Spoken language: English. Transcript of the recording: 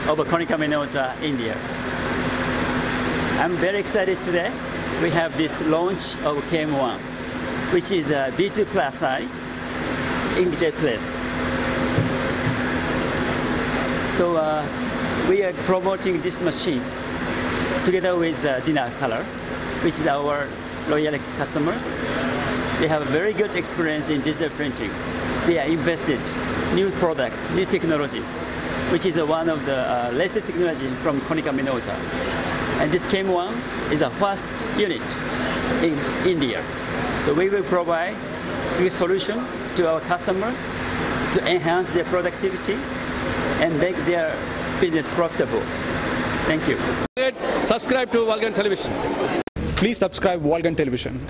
of Konica Minolta, India. I'm very excited today. We have this launch of KM-1, which is a B2 class size inkjet press. So we are promoting this machine together with Dinner Color, which is our loyal customers. They have a very good experience in digital printing. They are invested new products, new technologies, which is one of the latest technology from Konica Minolta. And this KM-1 is a first unit in India. So we will provide a solution to our customers to enhance their productivity and make their business profitable. Thank you. Subscribe to Walgan Television. Please subscribe Walgan Television.